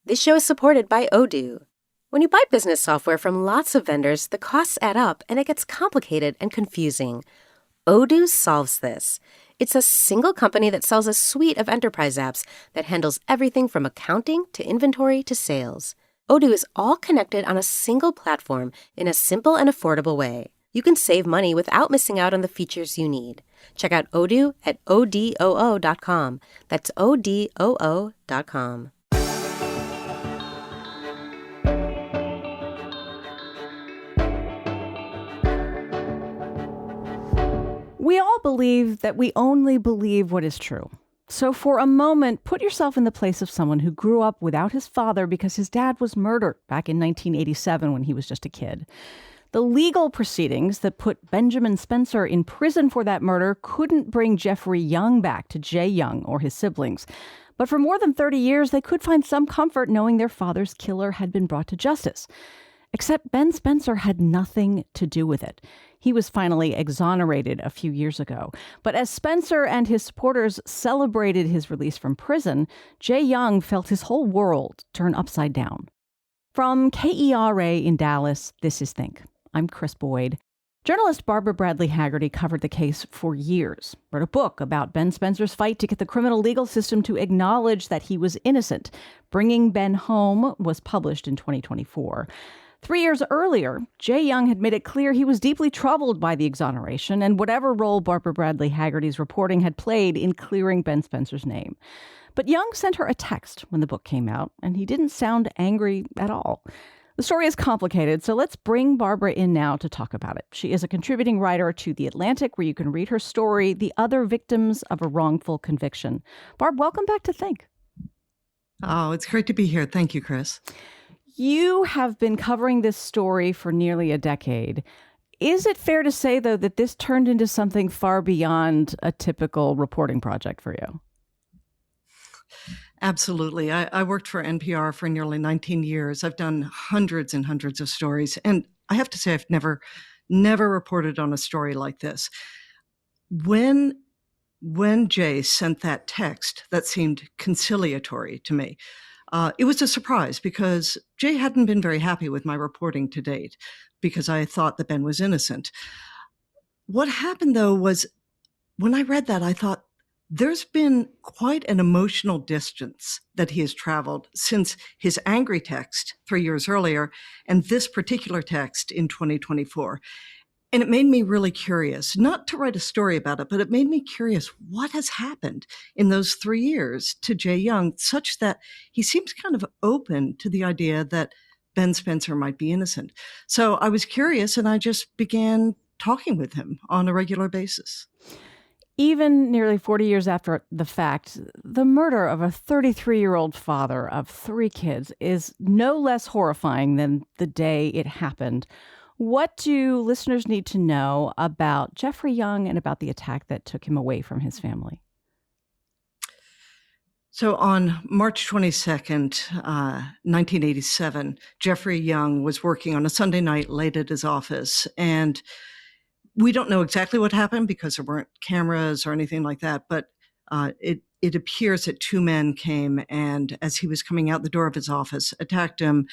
This show is supported by Odoo. When you buy business software from lots of vendors, the costs add up and it gets complicated and confusing. Odoo solves this. It's a single company that sells a suite of enterprise apps that handles everything from accounting to inventory to sales. Odoo is all connected on a single platform in a simple and affordable way. You can save money without missing out on the features you need. Check out Odoo at odoo.com. That's odoo.com. We all believe that we only believe what is true. So for a moment, put yourself in the place of someone who grew up without his father because his dad was murdered back in 1987 when he was just a kid. The legal proceedings that put Benjamin Spencer in prison for that murder couldn't bring Jeffrey Young back to Jay Young or his siblings. But for more than 30 years, they could find some comfort knowing their father's killer had been brought to justice. Except Ben Spencer had nothing to do with it. He was finally exonerated a few years ago. But as Spencer and his supporters celebrated his release from prison, Jay Young felt his whole world turn upside down. From KERA in Dallas, this is Think. I'm Chris Boyd. Journalist Barbara Bradley Haggerty covered the case for years, wrote a book about Ben Spencer's fight to get the criminal legal system to acknowledge that he was innocent. Bringing Ben Home was published in 2024. 3 years earlier, Jay Young had made it clear he was deeply troubled by the exoneration and whatever role Barbara Bradley Haggerty's reporting had played in clearing Ben Spencer's name. But Young sent her a text when the book came out, and he didn't sound angry at all. The story is complicated, so let's bring Barbara in now to talk about it. She is a contributing writer to The Atlantic, where you can read her story, The Other Victims of a Wrongful Conviction. Barb, welcome back to Think. Oh, it's great to be here. Thank you, Chris. You have been covering this story for nearly a decade. Is it fair to say, though, that this turned into something far beyond a typical reporting project for you? Absolutely. I worked for NPR for nearly 19 years. I've done hundreds and hundreds of stories. And I have to say, I've never reported on a story like this. When Jay sent that text that seemed conciliatory to me, it was a surprise because Jay hadn't been very happy with my reporting to date because I thought that Ben was innocent. What happened, though, was when I read that, I thought there's been quite an emotional distance that he has traveled since his angry text 3 years earlier and this particular text in 2024. And it made me really curious, not to write a story about it, but it made me curious what has happened in those 3 years to Jay Young, such that he seems kind of open to the idea that Ben Spencer might be innocent. So I was curious and I just began talking with him on a regular basis. Even nearly 40 years after the fact, the murder of a 33-year-old father of 3 kids is no less horrifying than the day it happened. What do listeners need to know about Jeffrey Young and about the attack that took him away from his family? So on March 22nd, 1987, Jeffrey Young was working on a Sunday night late at his office. And we don't know exactly what happened because there weren't cameras or anything like that. But it appears that 2 men came and as he was coming out the door of his office, attacked him,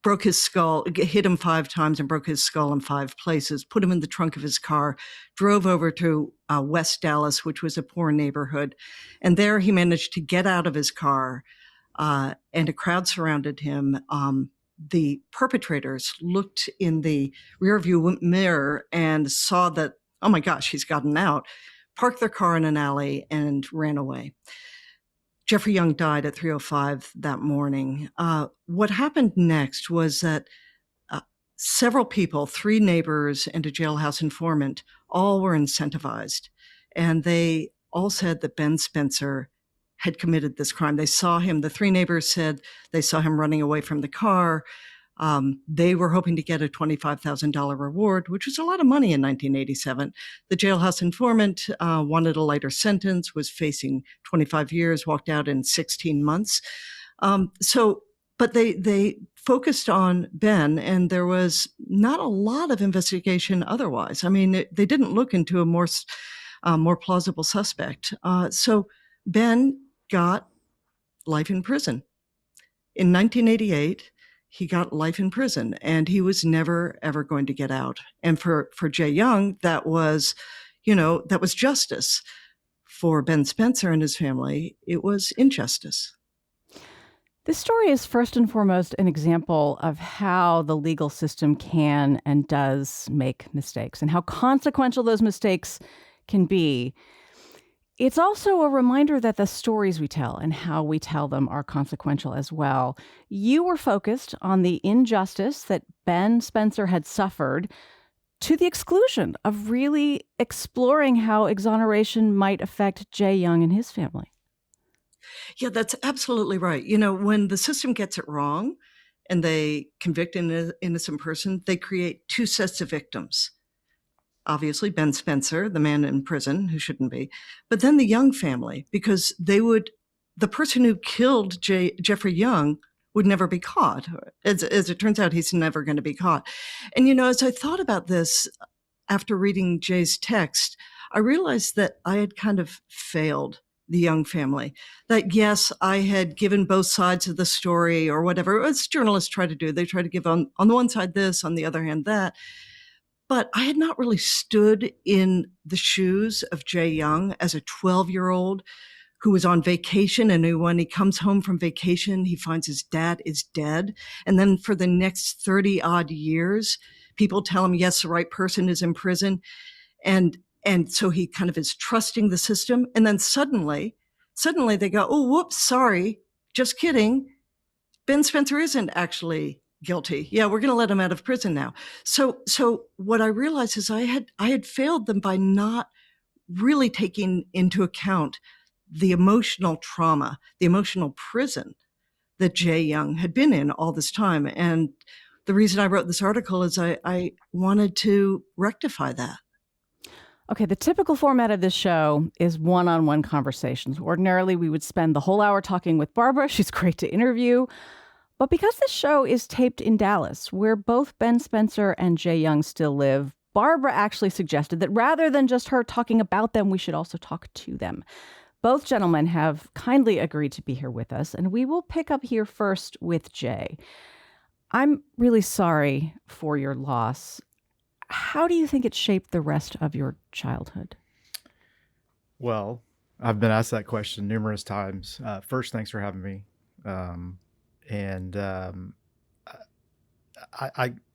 broke his skull, hit him 5 times and broke his skull in 5 places, put him in the trunk of his car, drove over to West Dallas, which was a poor neighborhood. And there he managed to get out of his car and a crowd surrounded him. The perpetrators looked in the rearview mirror and saw that, oh my gosh, he's gotten out, parked their car in an alley and ran away. Jeffrey Young died at 3:05 that morning. What happened next was that several people, 3 neighbors and a jailhouse informant, all were incentivized. And they all said that Ben Spencer had committed this crime. They saw him, the 3 neighbors said they saw him running away from the car. They were hoping to get a $25,000 reward, which was a lot of money in 1987. The jailhouse informant wanted a lighter sentence, was facing 25 years, walked out in 16 months. But they focused on Ben, and there was not a lot of investigation otherwise. I mean, they didn't look into a more plausible suspect. So Ben got life in prison. In 1988, he got life in prison, and he was never, ever going to get out. And for Jay Young, that was justice. For Ben Spencer and his family, it was injustice. This story is first and foremost an example of how the legal system can and does make mistakes and how consequential those mistakes can be. It's also a reminder that the stories we tell and how we tell them are consequential as well. You were focused on the injustice that Ben Spencer had suffered to the exclusion of really exploring how exoneration might affect Jay Young and his family. Yeah, that's absolutely right. When the system gets it wrong and they convict an innocent person, they create two sets of victims. Obviously, Ben Spencer, the man in prison who shouldn't be, but then the Young family, because the person who killed Jeffrey Young would never be caught. As it turns out, he's never going to be caught. And, as I thought about this after reading Jay's text, I realized that I had kind of failed the Young family. That, yes, I had given both sides of the story or whatever, as journalists try to do. They try to give on the one side this, on the other hand that. But I had not really stood in the shoes of Jay Young as a 12-year-old who was on vacation, and who, when he comes home from vacation, he finds his dad is dead. And then for the next 30 odd years, people tell him, yes, the right person is in prison. And so he kind of is trusting the system. And then suddenly they go, oh, whoops, sorry, just kidding. Ben Spencer isn't actually guilty. Yeah, we're going to let him out of prison now. So what I realized is I had failed them by not really taking into account the emotional trauma, the emotional prison that Jay Young had been in all this time. And the reason I wrote this article is I wanted to rectify that. Okay, the typical format of this show is one-on-one conversations. Ordinarily, we would spend the whole hour talking with Barbara. She's great to interview. But because this show is taped in Dallas, where both Ben Spencer and Jay Young still live, Barbara actually suggested that rather than just her talking about them, we should also talk to them. Both gentlemen have kindly agreed to be here with us, and we will pick up here first with Jay. I'm really sorry for your loss. How do you think it shaped the rest of your childhood? Well, I've been asked that question numerous times. First, thanks for having me.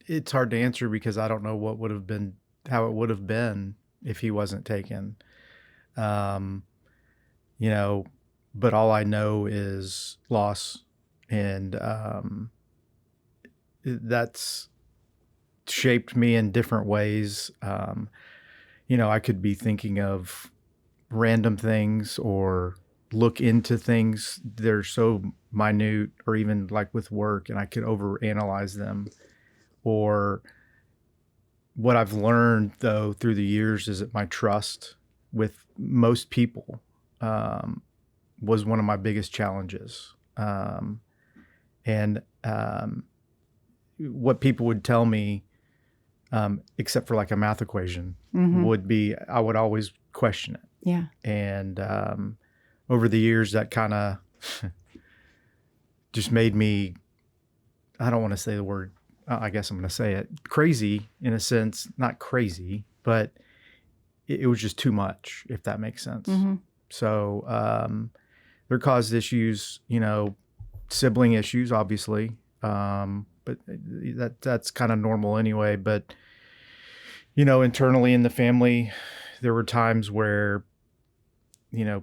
It's hard to answer because I don't know how it would have been if he wasn't taken. But all I know is loss, and that's shaped me in different ways. I could be thinking of random things or look into things that are so minute, or even like with work, and I could overanalyze them. Or what I've learned though through the years is that my trust with most people was one of my biggest challenges. What people would tell me, except for like a math equation, would be, I would always question it. Yeah. And over the years, that kind of just made me, I don't want to say the word, I guess I'm going to say it, crazy in a sense, not crazy, but it was just too much, if that makes sense. Mm-hmm. So there caused issues, sibling issues, obviously. But that's kind of normal anyway. But, internally in the family, there were times where,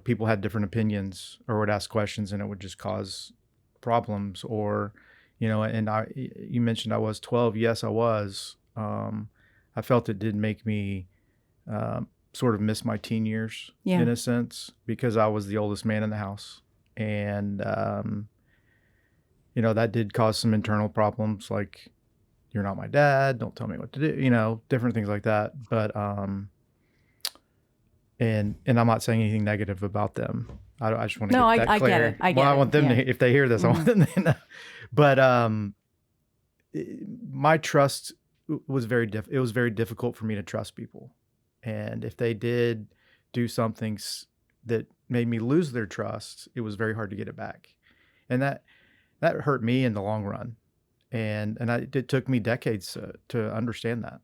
people had different opinions or would ask questions, and it would just cause problems. Or, and you mentioned I was 12. Yes, I was. I felt it did make me sort of miss my teen years in a sense, because I was the oldest man in the house. And, that did cause some internal problems, like, you're not my dad, don't tell me what to do, different things like that. But, and I'm not saying anything negative about them. I just want to get that clear. Get it. I get I it. want them to, if they hear this, I want them to know. But my trust was it was very difficult for me to trust people. And if they did do something that made me lose their trust, it was very hard to get it back. And that hurt me in the long run. It took me decades to understand that.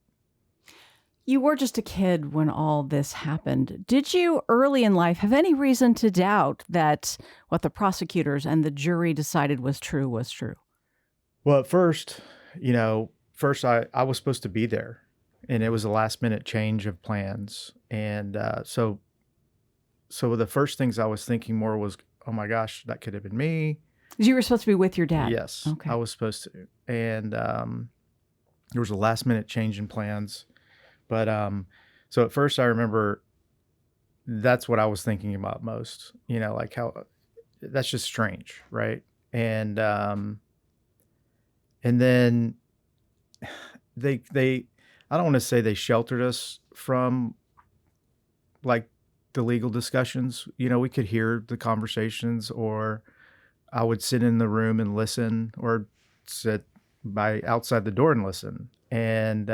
You were just a kid when all this happened. Did you, early in life, have any reason to doubt that what the prosecutors and the jury decided was true was true? Well, at first, I was supposed to be there, and it was a last minute change of plans. And so the first things I was thinking more was, oh my gosh, that could have been me. You were supposed to be with your dad? Yes, okay. I was supposed to. And there was a last minute change in plans. But so at first I remember that's what I was thinking about most, like how that's just strange, right? And then they I don't want to say they sheltered us from like the legal discussions. We could hear the conversations, or I would sit in the room and listen, or sit by outside the door and listen. And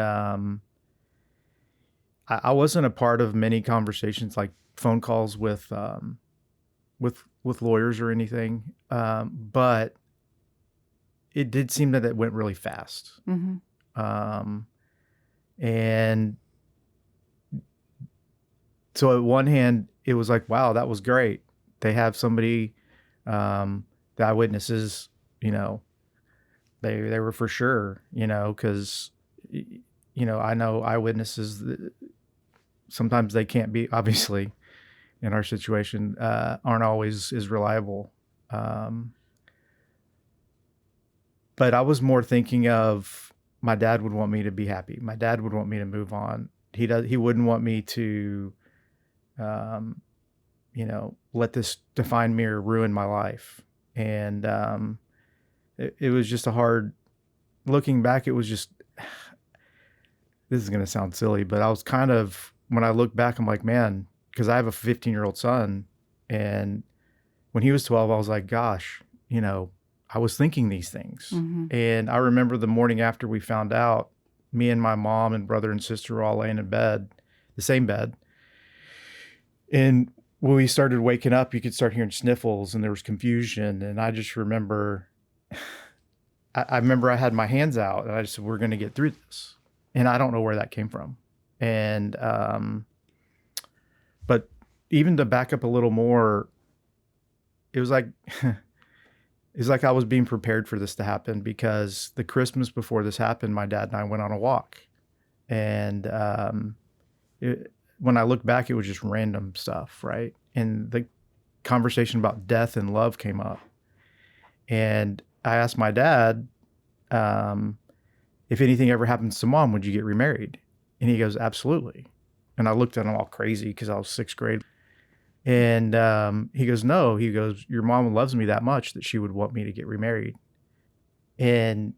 I wasn't a part of many conversations, like phone calls with lawyers or anything, but it did seem that it went really fast. Mm-hmm. And so at one hand, it was like, wow, that was great. They have somebody, the eyewitnesses, they were for sure, because, I know eyewitnesses, sometimes they can't be, obviously, in our situation, aren't always as reliable. But I was more thinking of my dad would want me to be happy. My dad would want me to move on. He wouldn't want me to, let this define me or ruin my life. And it was just looking back, it was just, this is going to sound silly, but I was kind of, when I look back, I'm like, man, because I have a 15-year-old son, and when he was 12, I was like, gosh, I was thinking these things. Mm-hmm. And I remember the morning after we found out, me and my mom and brother and sister were all laying in bed, the same bed. And when we started waking up, you could start hearing sniffles, and there was confusion. And I just remember, I remember I had my hands out, and I just said, we're going to get through this. And I don't know where that came from. And, but even to back up a little more, it was like I was being prepared for this to happen, because the Christmas before this happened, my dad and I went on a walk. And when I look back, it was just random stuff, right? And the conversation about death and love came up. And I asked my dad, if anything ever happens to mom, would you get remarried? And he goes, absolutely. And I looked at him all crazy because I was 6th grade. And he goes, no. He goes, your mom loves me that much that she would want me to get remarried. And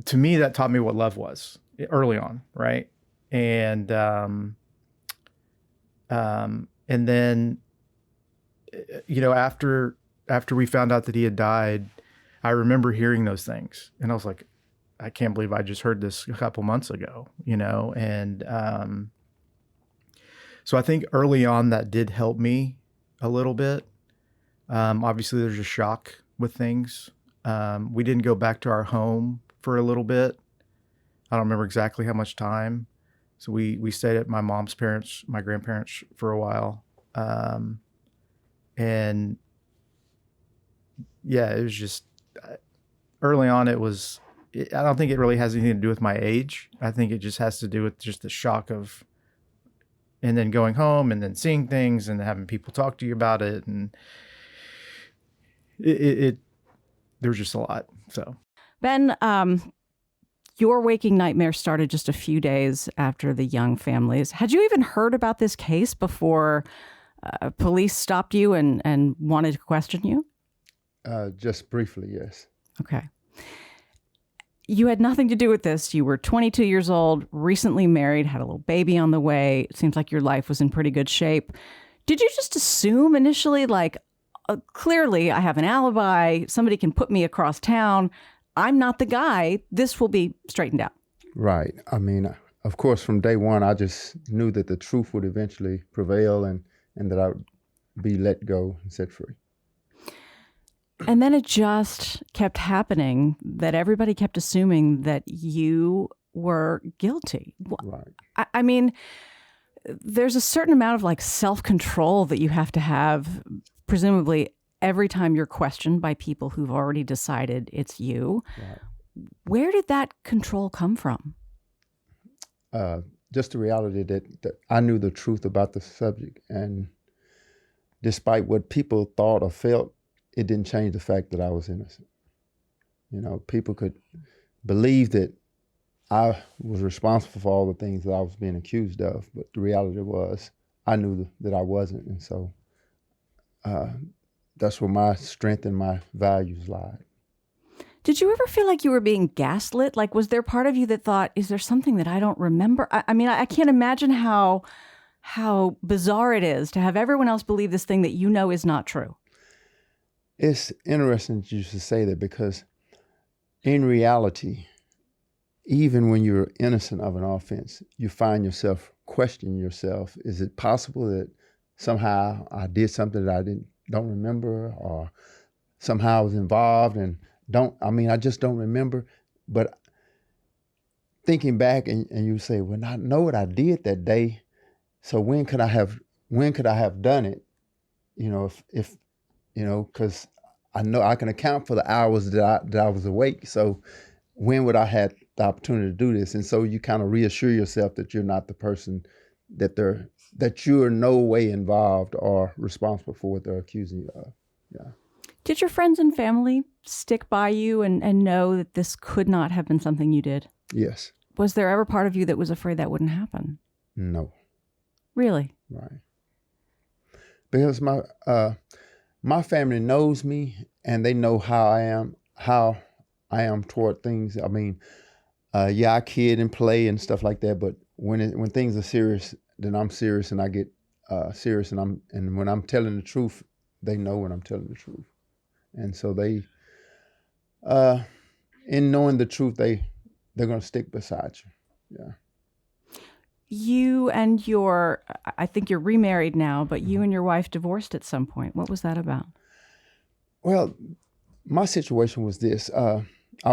to me, that taught me what love was early on, right? And then, after we found out that he had died, I remember hearing those things, and I was like, I can't believe I just heard this a couple months ago, and so I think early on that did help me a little bit. Obviously, there's a shock with things. We didn't go back to our home for a little bit. I don't remember exactly how much time. So we stayed at my mom's parents, my grandparents, for a while. And yeah, it was just early on. I don't think it really has anything to do with my age. I think it just has to do with just the shock of, and then going home and then seeing things and having people talk to you about it. And there was just a lot. So Ben, your waking nightmare started just a few days after the Young families. Had you even heard about this case before police stopped you and wanted to question you? Just briefly, yes. Okay. You had nothing to do with this. You were 22 years old, recently married, had a little baby on the way. It seems like your life was in pretty good shape. Did you just assume initially, like, clearly I have an alibi, somebody can put me across town, I'm not the guy, this will be straightened out? Right. I mean, of course, from day one, I just knew that the truth would eventually prevail and that I would be let go and set free. And then it just kept happening, that everybody kept assuming that you were guilty. Right. I mean, there's a certain amount of like self-control that you have to have, presumably every time you're questioned by people who've already decided it's you. Right. Where did that control come from? Just the reality that I knew the truth about the subject, and despite what people thought or felt, it didn't change the fact that I was innocent. You know, people could believe that I was responsible for all the things that I was being accused of, but the reality was I knew that I wasn't, and so that's where my strength and my values lied. Did you ever feel like you were being gaslit? Like, was there part of you that thought, is there something that I don't remember? I mean, I can't imagine how bizarre it is to have everyone else believe this thing that you know is not true. It's interesting that you should say that, because in reality, even when you're innocent of an offense, you find yourself questioning yourself. Is it possible that somehow I did something that I don't remember, or somehow I was involved and I just don't remember. But thinking back, and you say, well, I know what I did that day, so when could I have done it? You know, if you know, because I know I can account for the hours that I was awake. So when would I have the opportunity to do this? And so you kind of reassure yourself that you're not the person that you're no way involved or responsible for what they're accusing you of. Yeah. Did your friends and family stick by you and know that this could not have been something you did? Yes. Was there ever part of you that was afraid that wouldn't happen? No. Really? Right. Because my family knows me, and they know how I am toward things. I mean, I kid and play and stuff like that, but when things are serious, then I'm serious, and I get serious, and when I'm telling the truth, they know when I'm telling the truth. And so they, in knowing the truth, they're going to stick beside you. Yeah. You and I think you're remarried now, but you and your wife divorced at some point. What was that about? Well, my situation was this. I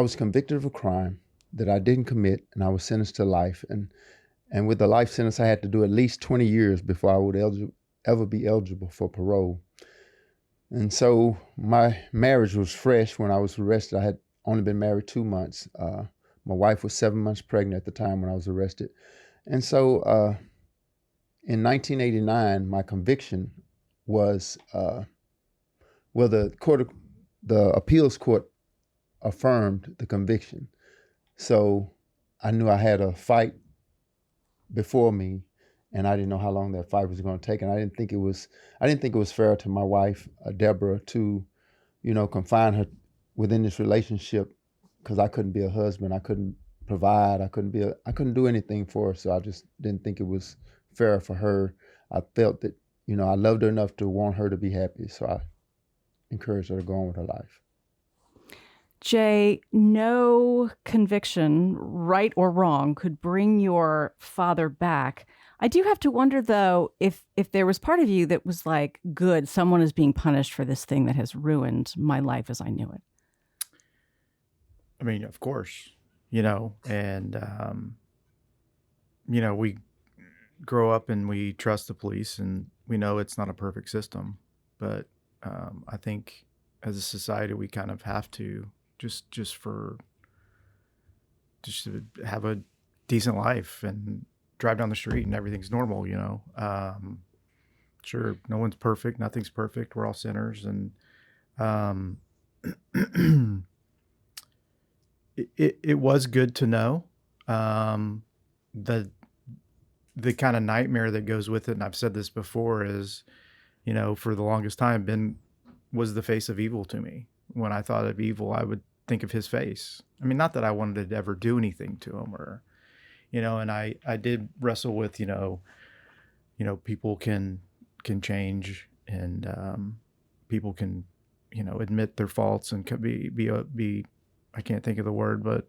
was convicted of a crime that I didn't commit, and I was sentenced to life. And with the life sentence, I had to do at least 20 years before I would ever be eligible for parole. And so my marriage was fresh when I was arrested. I had only been married 2 months. My wife was 7 months pregnant at the time when I was arrested. And so in 1989, my conviction was, the appeals court affirmed the conviction. So I knew I had a fight before me, and I didn't know how long that fight was going to take. And I didn't think it was fair to my wife, Deborah, to, confine her within this relationship, because I couldn't be a husband. I couldn't provide. I couldn't do anything for her. So I just didn't think it was fair for her. I felt that, I loved her enough to want her to be happy. So I encouraged her to go on with her life. Jay, no conviction, right or wrong, could bring your father back. I do have to wonder, though, if there was part of you that was like, good, someone is being punished for this thing that has ruined my life as I knew it. I mean, of course, and, we grow up and we trust the police, and we know it's not a perfect system. But I think as a society, we kind of have to just to have a decent life and drive down the street and everything's normal, Sure, no one's perfect. Nothing's perfect. We're all sinners. And it was good to know the kind of nightmare that goes with it. And I've said this before is, for the longest time, Ben was the face of evil to me. When I thought of evil, I would think of his face. I mean, not that I wanted to ever do anything to him or, and I did wrestle with, people can change, and people can, admit their faults and could be, I can't think of the word, but,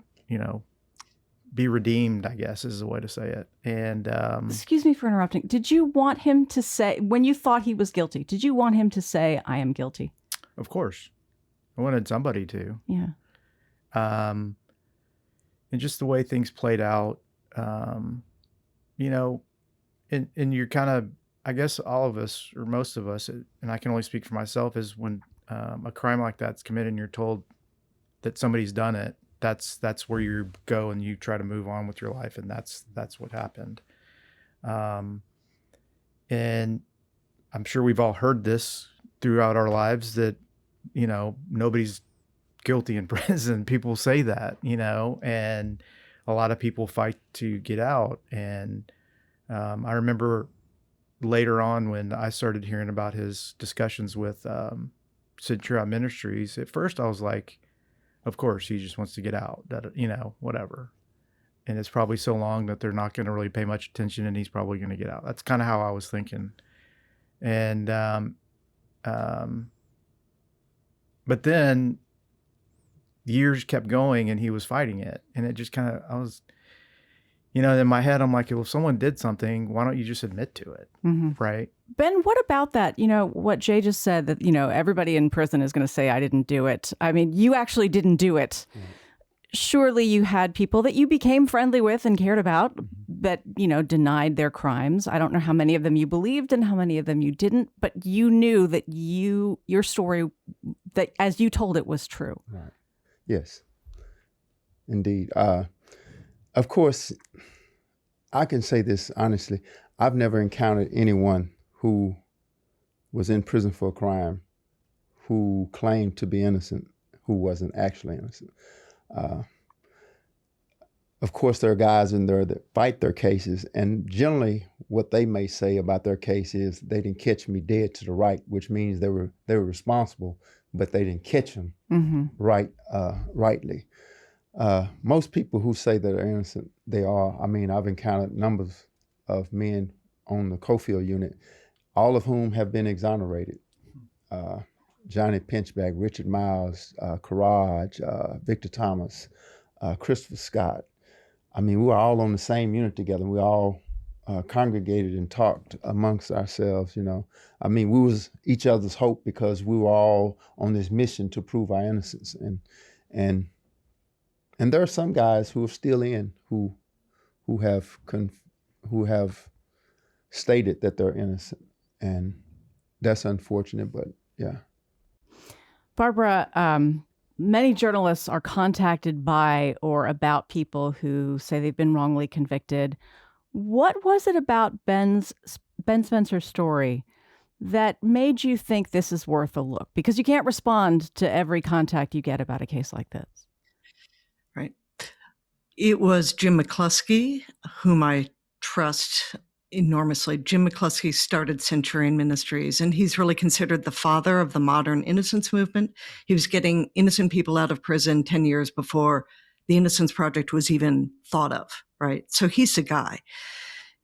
be redeemed, I guess is the way to say it. And excuse me for interrupting. Did you want him to say, when you thought he was guilty, did you want him to say, I am guilty? Of course. I wanted somebody to. Yeah. And just the way things played out, you know, and you're kind of, I guess all of us or most of us, and I can only speak for myself, is when a crime like that's committed and you're told that somebody's done it, that's where you go and you try to move on with your life. And that's what happened. And I'm sure we've all heard this throughout our lives that, you know, nobody's guilty in prison. People say that, you know, and a lot of people fight to get out. And I remember later on when I started hearing about his discussions with Centurion Ministries, at first I was like, of course, he just wants to get out, that, you know, whatever. And it's probably so long that they're not going to really pay much attention and he's probably going to get out. That's kind of how I was thinking. And, but then years kept going and he was fighting it. And it just kind of, I was, you know, in my head, I'm like, well, if someone did something, why don't you just admit to it? Mm-hmm. Right. Ben, what about that? You know, what Jay just said, that, you know, everybody in prison is going to say, I didn't do it. I mean, you actually didn't do it. Mm-hmm. Surely you had people that you became friendly with and cared about that, you know, denied their crimes. I don't know how many of them you believed and how many of them you didn't, but you knew that your story, that as you told it, was true. Right. Yes, indeed. Of course, I can say this honestly. I've never encountered anyone who was in prison for a crime who claimed to be innocent, who wasn't actually innocent. Of course, there are guys in there that fight their cases, and generally what they may say about their case is they didn't catch me dead to the right, which means they were responsible, but they didn't catch them rightly. Most people who say that they're innocent, they are. I mean, I've encountered numbers of men on the Cofield unit, all of whom have been exonerated. Johnny Pinchback, Richard Miles, Courage, Victor Thomas, Christopher Scott. I mean, we were all on the same unit together. We all congregated and talked amongst ourselves, you know. I mean, we was each other's hope because we were all on this mission to prove our innocence. And there are some guys who are still in who have stated that they're innocent, and that's unfortunate. But yeah. Barbara, many journalists are contacted by or about people who say they've been wrongly convicted. What was it about Ben Spencer's story that made you think this is worth a look? Because you can't respond to every contact you get about a case like this. Right. It was Jim McCluskey, whom I trust enormously. Jim McCluskey started Centurion Ministries, and he's really considered the father of the modern innocence movement. He was getting innocent people out of prison 10 years before the Innocence Project was even thought of, right? So he's the guy.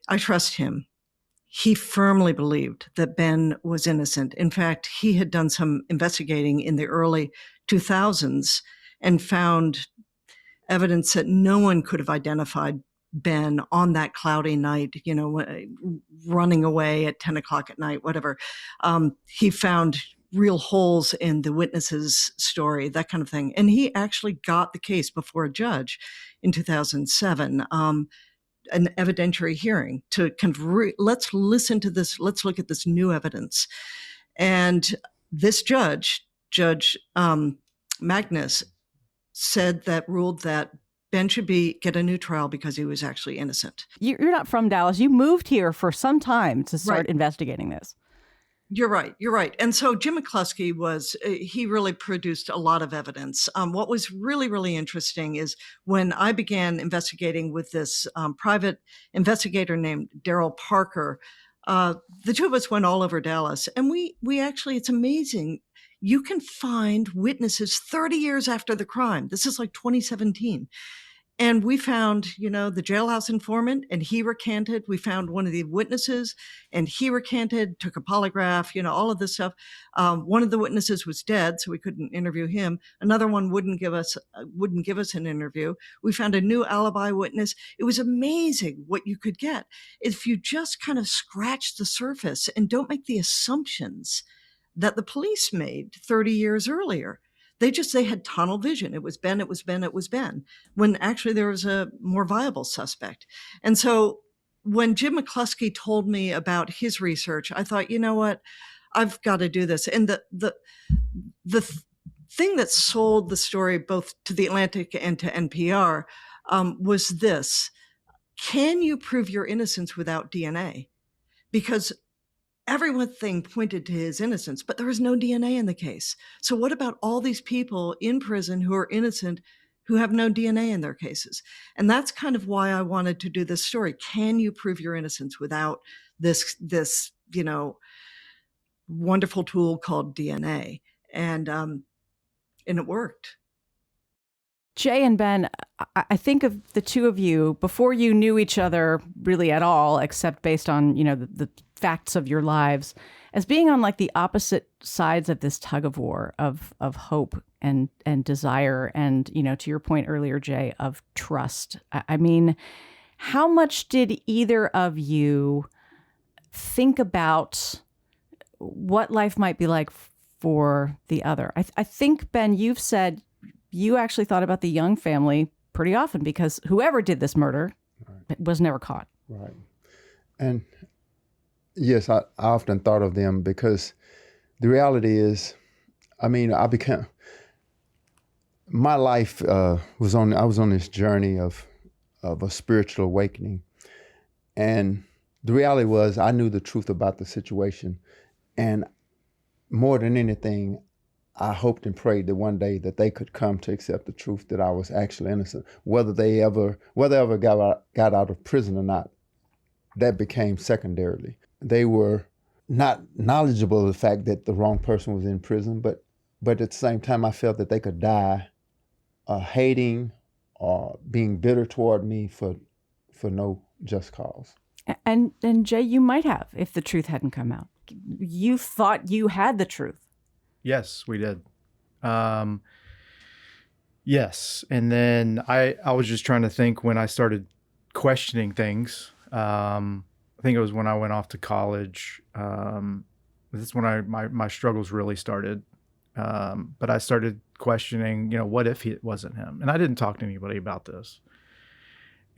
I trust him. He firmly believed that Ben was innocent. In fact, he had done some investigating in the early 2000s and found evidence that no one could have identified Ben on that cloudy night, you know, running away at 10 o'clock at night, whatever. He found real holes in the witness's story, that kind of thing. And he actually got the case before a judge in 2007, an evidentiary hearing to kind of let's listen to this, let's look at this new evidence. And this Judge Magnus, ruled that Ben should get a new trial because he was actually innocent. You're not from Dallas. You moved here for some time to start investigating this. You're right. And so Jim McCluskey he really produced a lot of evidence. What was really, really interesting is when I began investigating with this private investigator named Daryl Parker, the two of us went all over Dallas, and we actually, it's amazing. You can find witnesses 30 years after the crime. This is like 2017. And we found, the jailhouse informant, and he recanted. We found one of the witnesses, and he recanted, took a polygraph, all of this stuff. One of the witnesses was dead, so we couldn't interview him. Another one wouldn't give us an interview. We found a new alibi witness. It was amazing what you could get if you just kind of scratch the surface and don't make the assumptions that the police made 30 years earlier. They had tunnel vision. It was Ben, it was Ben, it was Ben, when actually there was a more viable suspect. And so when Jim McCluskey told me about his research, I thought, you know what, I've got to do this. And the thing that sold the story both to the Atlantic and to NPR was this: can you prove your innocence without DNA? Because everything pointed to his innocence, but there was no DNA in the case. So what about all these people in prison who are innocent, who have no DNA in their cases? And that's kind of why I wanted to do this story. Can you prove your innocence without this, wonderful tool called DNA? And it worked. Jay and Ben, I think of the two of you before you knew each other really at all, except based on, the facts of your lives, as being on like the opposite sides of this tug of war of hope and desire. And, to your point earlier, Jay, of trust. I mean, how much did either of you think about what life might be like for the other? I think, Ben, you've said you actually thought about the Young family pretty often because whoever did this murder was never caught. Right. And yes, I often thought of them because the reality is, my life I was on this journey of a spiritual awakening. And the reality was I knew the truth about the situation. And more than anything, I hoped and prayed that one day that they could come to accept the truth that I was actually innocent. Whether they ever got out of prison or not, that became secondarily. They were not knowledgeable of the fact that the wrong person was in prison, but at the same time, I felt that they could die hating or being bitter toward me for no just cause. And Jay, you might have if the truth hadn't come out. You thought you had the truth. Yes, we did. Yes. And then I was just trying to think when I started questioning things. I think it was when I went off to college. That's when my struggles really started. But I started questioning, what if it wasn't him? And I didn't talk to anybody about this.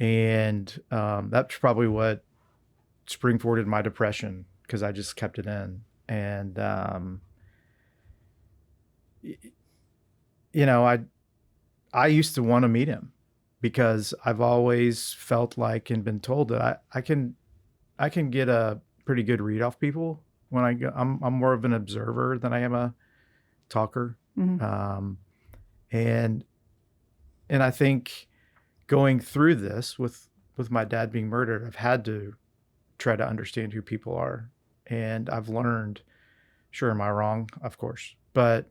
And that's probably what springboarded my depression, because I just kept it in. And I used to want to meet him because I've always felt like and been told that I can get a pretty good read off people when I go. I'm more of an observer than I am a talker. Mm-hmm. And I think going through this with my dad being murdered, I've had to try to understand who people are. And I've learned, sure, am I wrong? Of course. But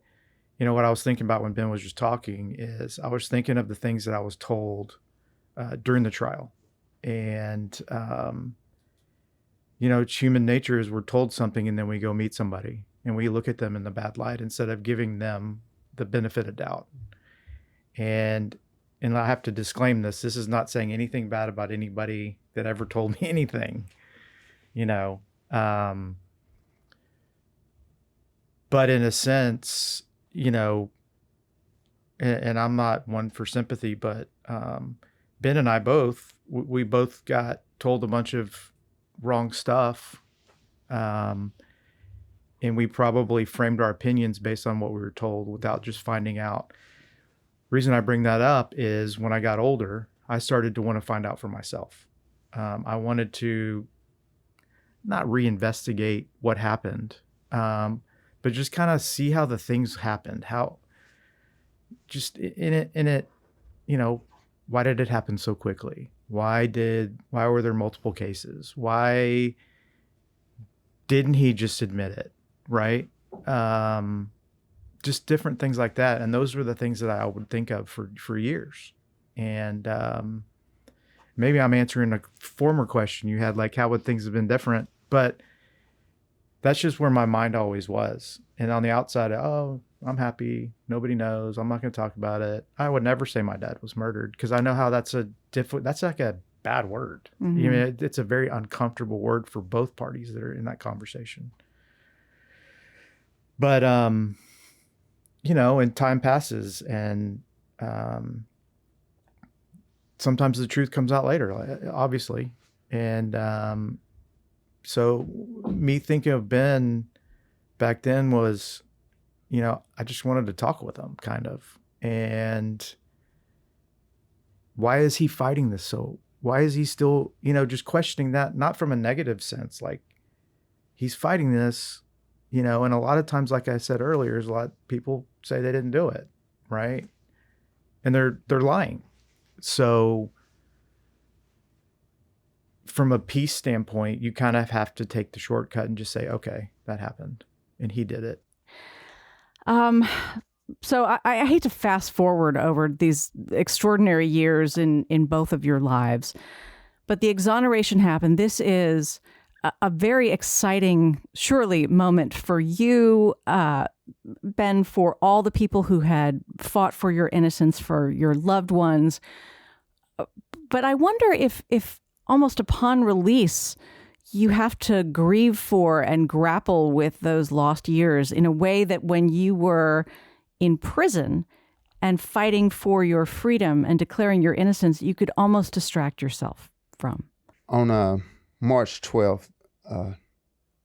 what I was thinking about when Ben was just talking is I was thinking of the things that I was told during the trial. And, it's human nature is we're told something and then we go meet somebody and we look at them in the bad light instead of giving them the benefit of doubt. And I have to disclaim this. This is not saying anything bad about anybody that ever told me anything, but in a sense, and I'm not one for sympathy, but Ben and I we both got told a bunch of wrong stuff. And we probably framed our opinions based on what we were told without just finding out. The reason I bring that up is when I got older, I started to want to find out for myself. I wanted to not reinvestigate what happened, but just kind of see how the things happened, how just in it, why did it happen so quickly? Why were there multiple cases? Why didn't he just admit it? Right. Just different things like that. And those were the things that I would think of for years. And, maybe I'm answering a former question you had, like, how would things have been different? But that's just where my mind always was. And on the outside, I'm happy. Nobody knows. I'm not going to talk about it. I would never say my dad was murdered because I know how that's like a bad word. Mm-hmm. It's a very uncomfortable word for both parties that are in that conversation. But and time passes, and sometimes the truth comes out later, obviously. And so me thinking of Ben back then was, I just wanted to talk with him, kind of. And why is he fighting this? So why is he still, just questioning that, not from a negative sense, like he's fighting this, and a lot of times, like I said earlier, there's a lot of people say they didn't do it, right? And they're lying. So from a peace standpoint, you kind of have to take the shortcut and just say, okay, that happened and he did it. So I hate to fast forward over these extraordinary years in both of your lives, but the exoneration happened. This is a very exciting, surely, moment for you, Ben, for all the people who had fought for your innocence, for your loved ones. But I wonder if almost upon release, you have to grieve for and grapple with those lost years in a way that when you were in prison and fighting for your freedom and declaring your innocence, you could almost distract yourself from. On March 12th,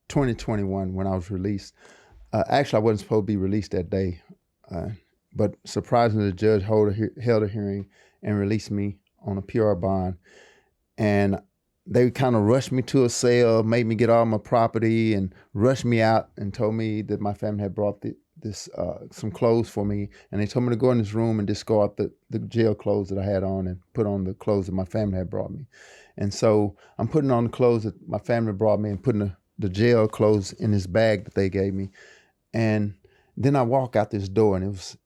2021, when I was released, actually I wasn't supposed to be released that day, but surprisingly the judge held a hearing and released me on a PR bond. And they kind of rushed me to a cell, made me get all my property, and rushed me out and told me that my family had brought some clothes for me. And they told me to go in this room and discard the jail clothes that I had on and put on the clothes that my family had brought me. And so I'm putting on the clothes that my family brought me and putting the jail clothes in this bag that they gave me. And then I walk out this door, and it was,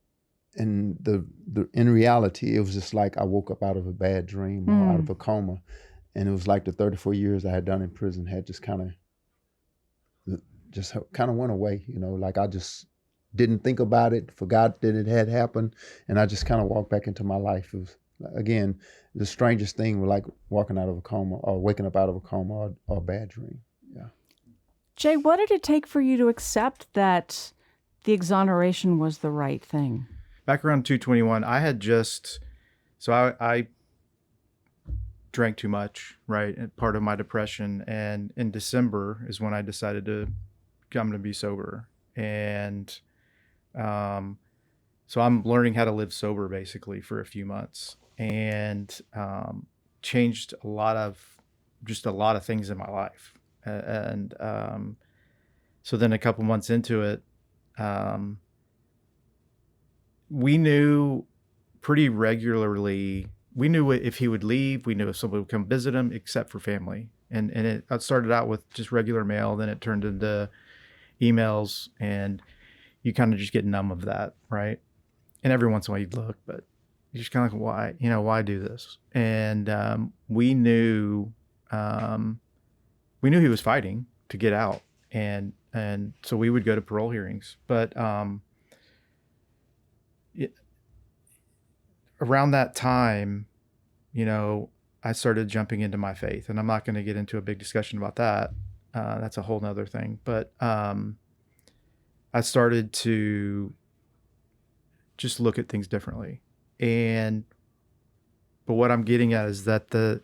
in reality, it was just like I woke up out of a bad dream or out of a coma. And it was like the 34 years I had done in prison had just kind of went away, like I just didn't think about it, forgot that it had happened, and I just kind of walked back into my life. It was, again, the strangest thing, like walking out of a coma or waking up out of a coma or a bad dream. Yeah. Jay, what did it take for you to accept that the exoneration was the right thing? Back around 221, I had I drank too much, right? And part of my depression. And in December is when I decided I'm going to be sober. And so I'm learning how to live sober basically for a few months, and changed a lot of things in my life. And so then a couple months into it, we knew pretty regularly. We knew if he would leave, we knew if somebody would come visit him, except for family. And it started out with just regular mail, then it turned into emails, and you kind of just get numb of that, right? And every once in a while you'd look, but you're just kind of like, why do this? And we knew he was fighting to get out, and so we would go to parole hearings. But around that time, I started jumping into my faith, and I'm not going to get into a big discussion about that. That's a whole nother thing. But I started to just look at things differently. But what I'm getting at is that the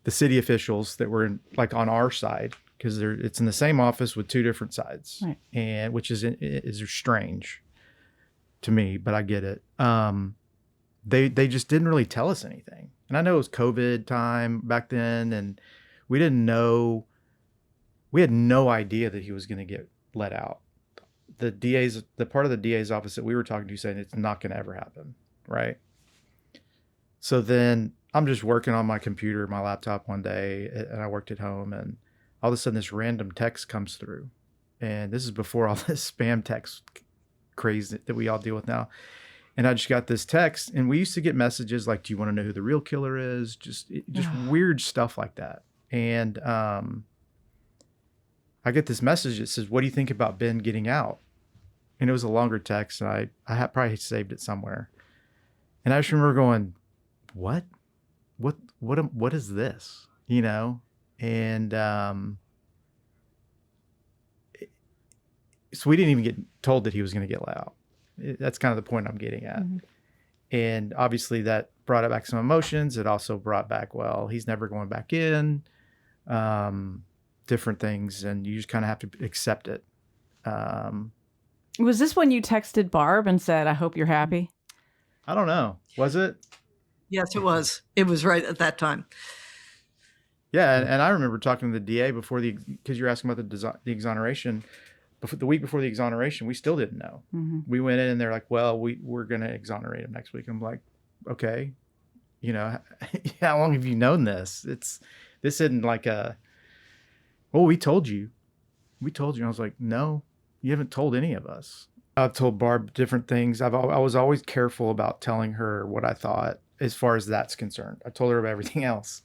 city officials that were on our side, because it's in the same office with two different sides, right, and which is strange to me, but I get it. They just didn't really tell us anything. And I know it was COVID time back then, and we had no idea that he was going to get let out. The part of the DA's office that we were talking to saying it's not going to ever happen, right? So then I'm just working on my computer, my laptop one day, and I worked at home, and all of a sudden this random text comes through. And this is before all this spam text craze that we all deal with now. And I just got this text, and we used to get messages like, do you want to know who the real killer is? Just weird stuff like that. And I get this message that says, what do you think about Ben getting out? And it was a longer text, and I had probably saved it somewhere. And I just remember going, what is this? And So we didn't even get told that he was going to get let out. That's kind of the point I'm getting at. Mm-hmm. And obviously that brought back some emotions. It also brought back, well, he's never going back in, different things. And you just kind of have to accept it. Was this when you texted Barb and said, I hope you're happy? I don't know. Was it? Yes, it was. It was right at that time. Yeah. And I remember talking to the DA because you're asking about the exoneration. The week before the exoneration, we still didn't know. Mm-hmm. We went in and they're like, well, we're going to exonerate him next week. I'm like, okay, how long have you known this? This isn't like we told you. And I was like, no, you haven't told any of us. I've told Barb different things. I was always careful about telling her what I thought as far as that's concerned. I told her about everything else.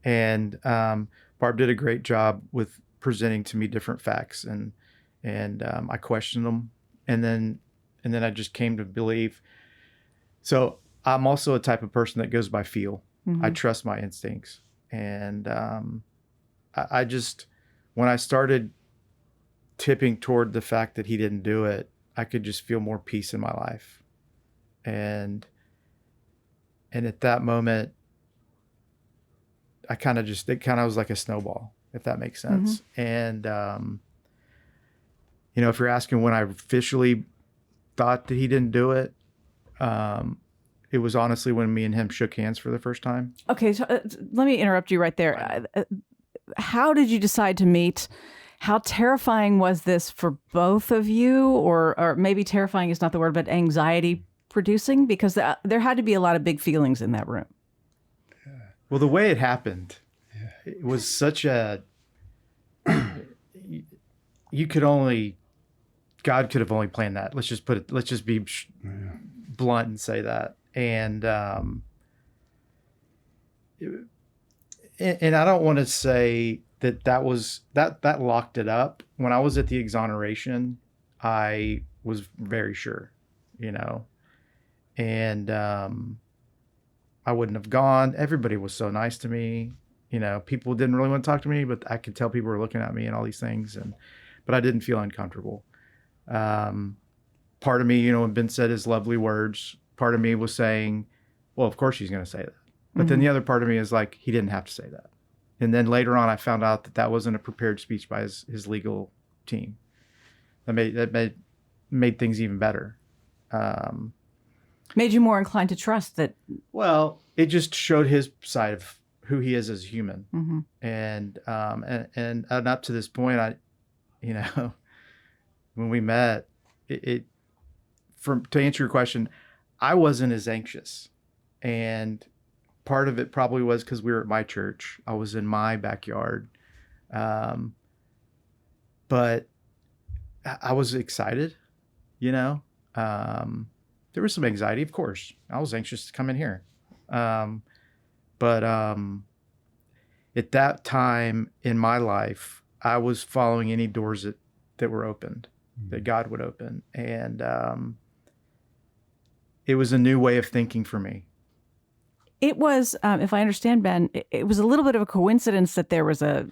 And Barb did a great job with presenting to me different facts, and I questioned them, and then I just came to believe. So I'm also a type of person that goes by feel. Mm-hmm. I trust my instincts, and I just, when I started tipping toward the fact that he didn't do it, I could just feel more peace in my life, and at that moment, it kind of was like a snowball, if that makes sense. Mm-hmm. And if you're asking when I officially thought that he didn't do it, it was honestly when me and him shook hands for the first time. Okay, so let me interrupt you right there. How did you decide to meet? How terrifying was this for both of you? Or maybe terrifying is not the word, but anxiety producing? Because there had to be a lot of big feelings in that room. Well, the way it happened, it was such a... God could have only planned that. Let's just be blunt and say that. And I don't want to say that locked it up. When I was at the exoneration, I was very sure, and I wouldn't have gone. Everybody was so nice to me. People didn't really want to talk to me, but I could tell people were looking at me and all these things. But I didn't feel uncomfortable. Part of me, when Ben said his lovely words, part of me was saying, well, of course he's going to say that. But then the other part of me is like, he didn't have to say that. And then later on, I found out that wasn't a prepared speech by his legal team. That made things even better. Made you more inclined to trust that. Well, it just showed his side of who he is as a human. Mm-hmm. And up to this point, when we met, to answer your question, I wasn't as anxious. And part of it probably was because we were at my church. I was in my backyard. But I was excited, There was some anxiety, of course. I was anxious to come in here. But at that time in my life, I was following any doors that were opened, that God would open. And it was a new way of thinking for me. It was, if I understand, Ben, it was a little bit of a coincidence that there was a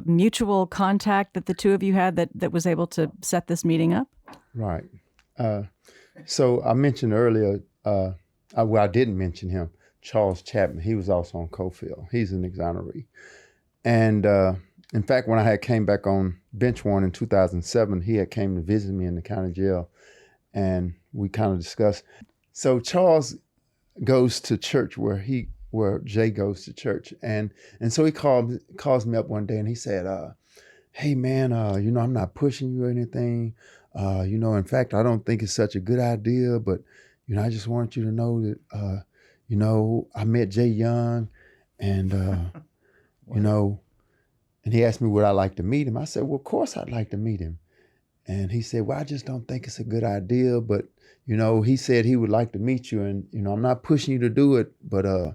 mutual contact that the two of you had that was able to set this meeting up? Right. So I mentioned earlier, I didn't mention him, Charles Chapman. He was also on Cofield. He's an exoneree. And in fact, when I had came back on bench warrant in 2007, he had came to visit me in the county jail, and we kind of discussed. So Charles goes to church where Jay goes to church, and so he calls me up one day, and he said, "Hey man, I'm not pushing you or anything. In fact, I don't think it's such a good idea, but I just want you to know that I met Jay Young, and and he asked me would I like to meet him. I said, well, of course I'd like to meet him. And he said, well, I just don't think it's a good idea, but he said he would like to meet you, and I'm not pushing you to do it, but I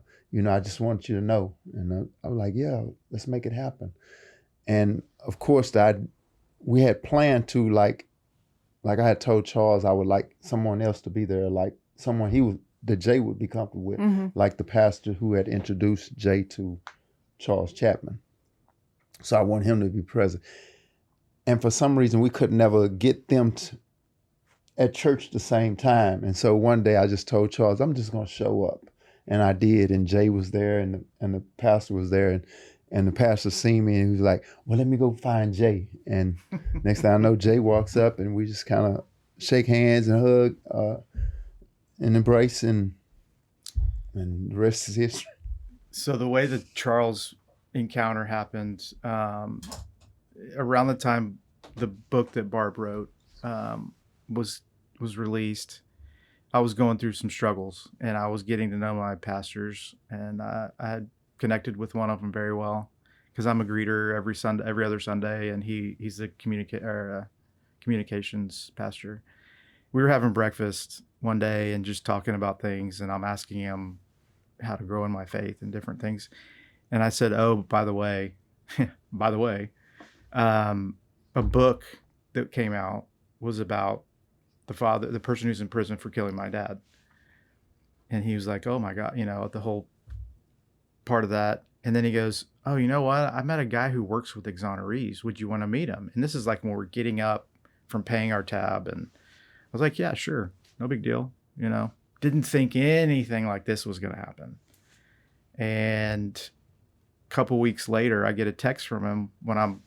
just want you to know. And I was like, yeah, let's make it happen. And of course, we had planned to like I had told Charles I would like someone else to be there, like someone that Jay would be comfortable with, like the pastor who had introduced Jay to Charles Chapman. So I want him to be present. And for some reason, we could never get them at church at the same time. And so one day I just told Charles, I'm just going to show up. And I did. And Jay was there and the pastor was there. And the pastor seen me and he was like, well, let me go find Jay. And next thing I know, Jay walks up and we just kind of shake hands and hug and embrace, and the rest is history. So the way the Charles encounter happened, around the time the book that Barb wrote was released, I was going through some struggles and I was getting to know my pastors, and I had connected with one of them very well because I'm a greeter every other Sunday, and he's the communications pastor. We were having breakfast one day and just talking about things, and I'm asking him how to grow in my faith and different things. And I said, oh, by the way, a book that came out was about the person who's in prison for killing my dad. And he was like, oh my God, the whole part of that. And then he goes, oh, you know what? I met a guy who works with exonerees. Would you want to meet him? And this is like when we're getting up from paying our tab. And I was like, yeah, sure. No big deal. Didn't think anything like this was going to happen. And a couple weeks later, I get a text from him when I'm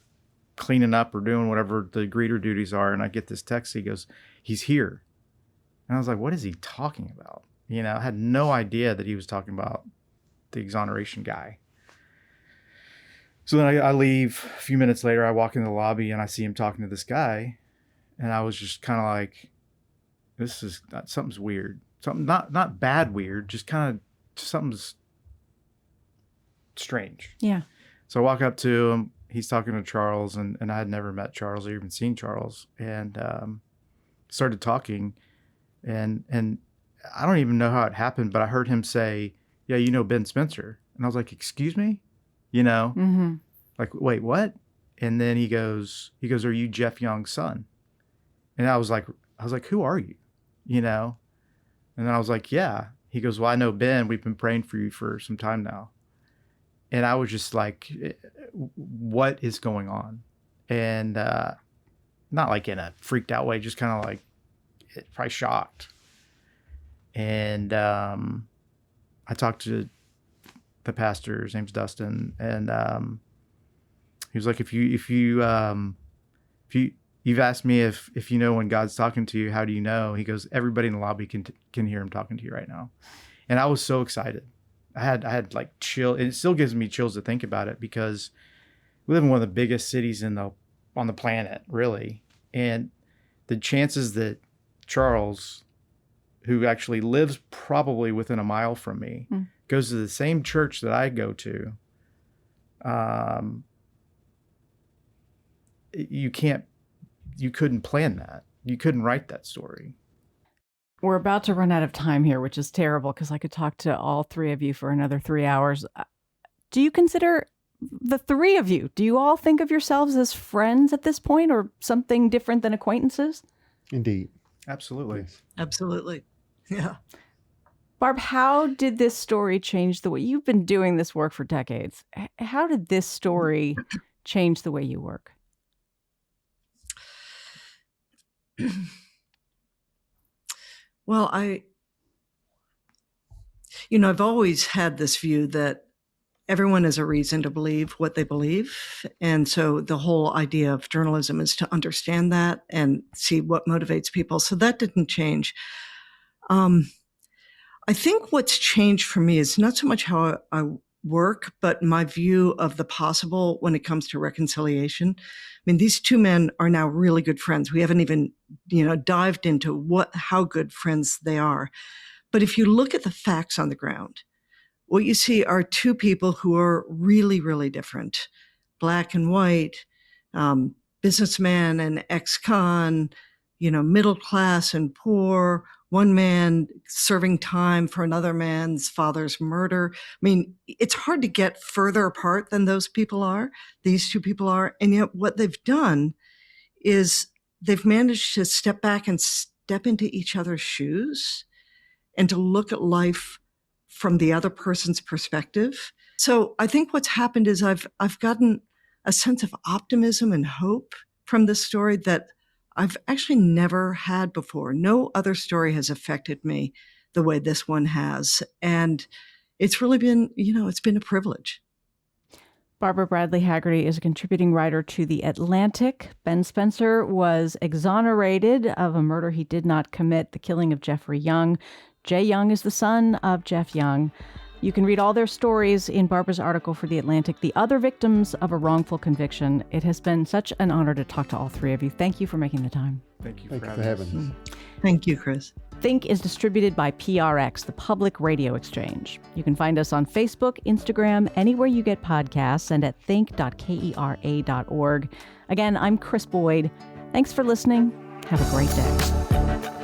cleaning up or doing whatever the greeter duties are. And I get this text. He goes, he's here. And I was like, what is he talking about? I had no idea that he was talking about the exoneration guy. So then I leave. A few minutes later, I walk in the lobby and I see him talking to this guy. And I was just kind of like, something's weird. Something not bad weird, just kind of something's strange. Yeah. So I walk up to him. He's talking to Charles, and I had never met Charles or even seen Charles, and started talking, and I don't even know how it happened, but I heard him say, yeah, Ben Spencer. And I was like, excuse me? Mm-hmm. Like, wait, what? And then he goes, are you Jeff Young's son? And I was like, who are you? And then I was like, yeah. He goes, well, I know Ben. We've been praying for you for some time now. And I was just like, what is going on? And not like in a freaked out way, just kind of like probably shocked. And I talked to the pastor. His name's Dustin, and he was like, if you've asked me if you know when God's talking to you, how do you know? He goes, everybody in the lobby can hear him talking to you right now. And I was so excited. I had like chill, and it still gives me chills to think about it, because we live in one of the biggest cities on the planet, really. And the chances that Charles, who actually lives probably within a mile from me, goes to the same church that I go to, you couldn't plan that. You couldn't write that story. We're about to run out of time here, which is terrible because I could talk to all three of you for another 3 hours. Do you consider the three of you, do you all think of yourselves as friends at this point, or something different than acquaintances? Indeed. Absolutely. Yes. Absolutely. Yeah. Barb, how did this story change the way you've been doing this work for decades? How did this story change the way you work? Well, I've always had this view that everyone has a reason to believe what they believe. And so the whole idea of journalism is to understand that and see what motivates people. So that didn't change. I think what's changed for me is not so much how I work, but my view of the possible when it comes to reconciliation. I mean, these two men are now really good friends. We haven't even, dived into how good friends they are. But if you look at the facts on the ground, what you see are two people who are really, really different, black and white, businessman and ex-con, middle class and poor, one man serving time for another man's father's murder. I mean, it's hard to get further apart than these two people are. And yet what they've done is they've managed to step back and step into each other's shoes and to look at life from the other person's perspective. So I think what's happened is I've gotten a sense of optimism and hope from this story that I've actually never had before. No other story has affected me the way this one has. And it's really been, it's been a privilege. Barbara Bradley Haggerty is a contributing writer to The Atlantic. Ben Spencer was exonerated of a murder he did not commit, the killing of Jeffrey Young. Jay Young is the son of Jeff Young. You can read all their stories in Barbara's article for The Atlantic, The Other Victims of a Wrongful Conviction. It has been such an honor to talk to all three of you. Thank you for making the time. Thank you Thank for you for having having us. us. Thank you, Chris. Think is distributed by PRX, the Public Radio Exchange. You can find us on Facebook, Instagram, anywhere you get podcasts, and at think.kera.org. Again, I'm Chris Boyd. Thanks for listening. Have a great day.